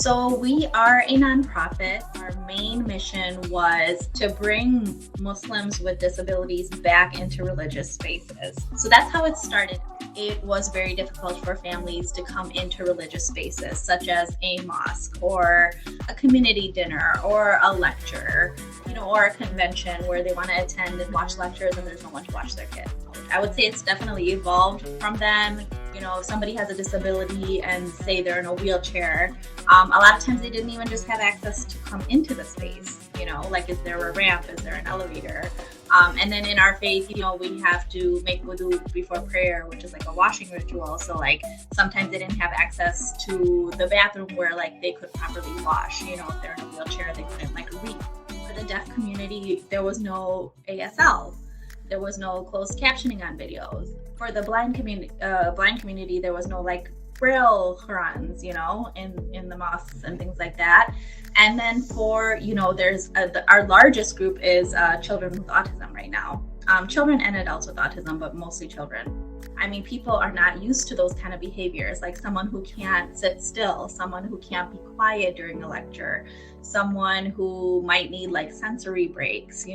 So we are a nonprofit. Our main mission was to bring Muslims with disabilities back into religious spaces. So that's how it started. It was very difficult for families to come into religious spaces, such as a mosque or a community dinner or a lecture, or a convention where they want to attend and watch lectures and there's no one to watch their kids. I would say it's definitely evolved from then. If somebody has a disability and say they're in a wheelchair, a lot of times they didn't even just have access to come into the space. Like, is there a ramp? Is there an elevator? And then in our faith, we have to make wudu before prayer, which is like a washing ritual. So like sometimes they didn't have access to the bathroom where like they could properly wash. If they're in a wheelchair, they couldn't like read. For the deaf community, there was no ASL. There was no closed captioning on videos. For the blind community, there was no like Braille Qurans, in the mosques and things like that. And then for, there's our largest group is children with autism right now. Children and adults with autism, but mostly children. I mean, people are not used to those kind of behaviors, like someone who can't sit still, someone who can't be quiet during a lecture, someone who might need like sensory breaks,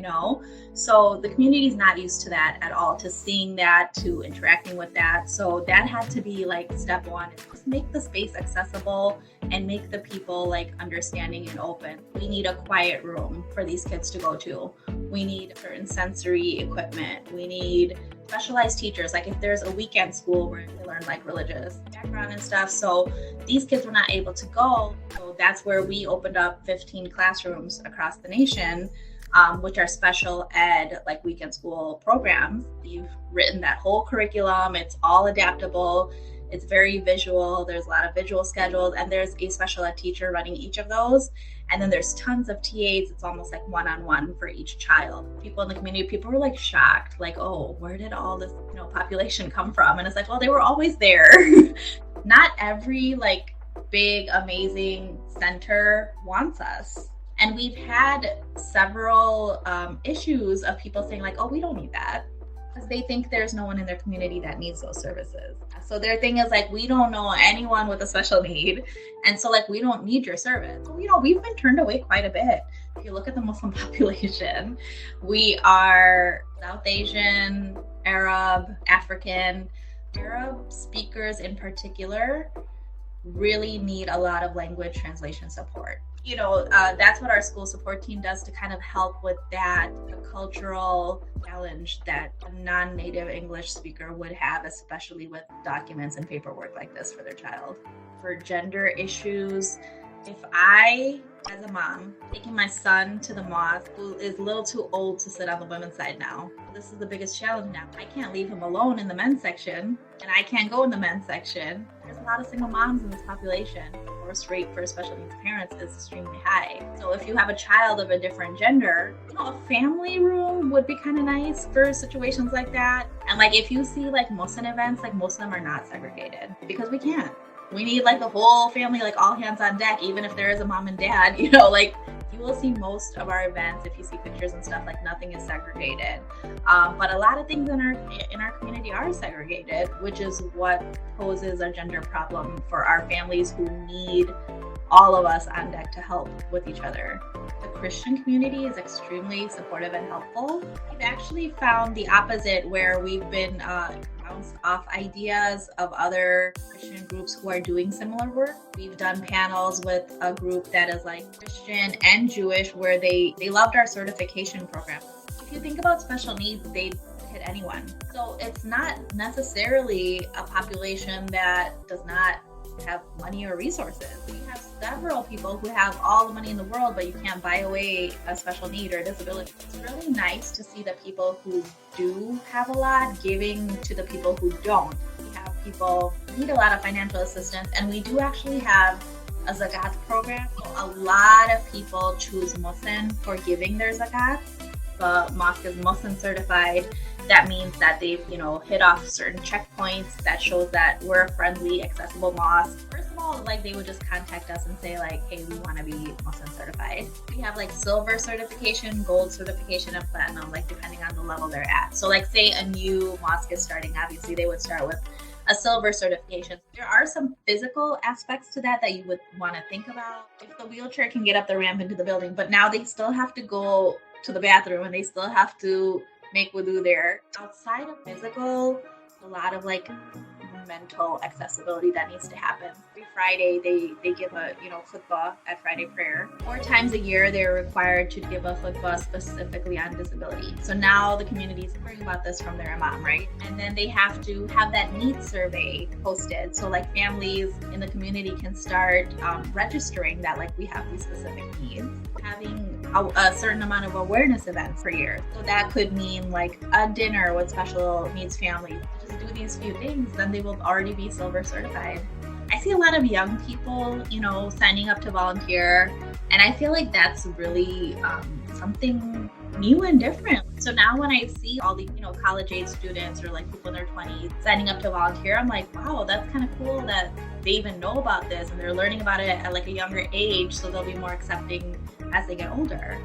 So the community is not used to that at all, to seeing that, to interacting with that. So that had to be like step one, is make the space accessible and make the people like understanding and open. We need a quiet room for these kids to go to. We need certain sensory equipment. We need specialized teachers. Like if there's a weekend school where they learn like religious background and stuff. So these kids were not able to go. So that's where we opened up 15 classrooms across the nation, which are special ed, like weekend school programs. We've written that whole curriculum. It's all adaptable. It's very visual. There's a lot of visual schedules, and there's a special ed teacher running each of those. And then there's tons of TAs. It's almost like one-on-one for each child. People in the community, people were like shocked, like, oh, where did all this, population come from? And it's like, well, they were always there. Not every like big, amazing center wants us. And we've had several issues of people saying like, oh, we don't need that, because they think there's no one in their community that needs those services. So their thing is like, we don't know anyone with a special need. And so like, we don't need your service. So, we've been turned away quite a bit. If you look at the Muslim population, we are South Asian, Arab, African. Arab speakers in particular really need a lot of language translation support. That's what our school support team does to kind of help with that, the cultural challenge that a non-native English speaker would have, especially with documents and paperwork like this for their child. For gender issues, if I, as a mom, taking my son to the mosque, who is a little too old to sit on the women's side now, this is the biggest challenge now. I can't leave him alone in the men's section, and I can't go in the men's section. There's a lot of single moms in this population. The divorce rate for special needs parents is extremely high. So if you have a child of a different gender, a family room would be kind of nice for situations like that. And like if you see like MUHSEN events, like most of them are not segregated, because we can't. We need like the whole family, like all hands on deck, even if there is a mom and dad, like you will see most of our events, if you see pictures and stuff, like nothing is segregated. But a lot of things in our community are segregated, which is what poses a gender problem for our families who need all of us on deck to help with each other. The Christian community is extremely supportive and helpful. We've actually found the opposite, where we've been bounced off ideas of other Christian groups who are doing similar work. We've done panels with a group that is like Christian and Jewish, where they loved our certification program. If you think about special needs, they hit anyone. So it's not necessarily a population that does not have money or resources. We have several people who have all the money in the world, but you can't buy away a special need or disability. It's really nice to see the people who do have a lot giving to the people who don't. We have people who need a lot of financial assistance, and we do actually have a zakat program. So a lot of people choose MUHSEN for giving their zakat. The mosque is MUHSEN certified. That means that they've, hit off certain checkpoints that shows that we're a friendly, accessible mosque. First of all, like they would just contact us and say like, hey, we want to be MUHSEN certified. We have like silver certification, gold certification, and platinum, like depending on the level they're at. So like say a new mosque is starting, obviously they would start with a silver certification. There are some physical aspects to that you would want to think about. If the wheelchair can get up the ramp into the building, but now they still have to go to the bathroom and they still have to make wudu there. Outside of physical, a lot of like mental accessibility that needs to happen. Every Friday they give a khutbah at Friday prayer. 4 times a year they're required to give a khutbah specifically on disability. So now the community is hearing about this from their imam, right? And then they have to have that needs survey posted. So like families in the community can start registering that like we have these specific needs. Having a certain amount of awareness events per year. So that could mean like a dinner with special needs families. Just do these few things, then they will already be silver certified. I see a lot of young people, signing up to volunteer, and I feel like that's really something new and different. So now when I see all these, college age students or like people in their 20s signing up to volunteer, I'm like, wow, that's kind of cool that they even know about this and they're learning about it at like a younger age, so they'll be more accepting as they get older.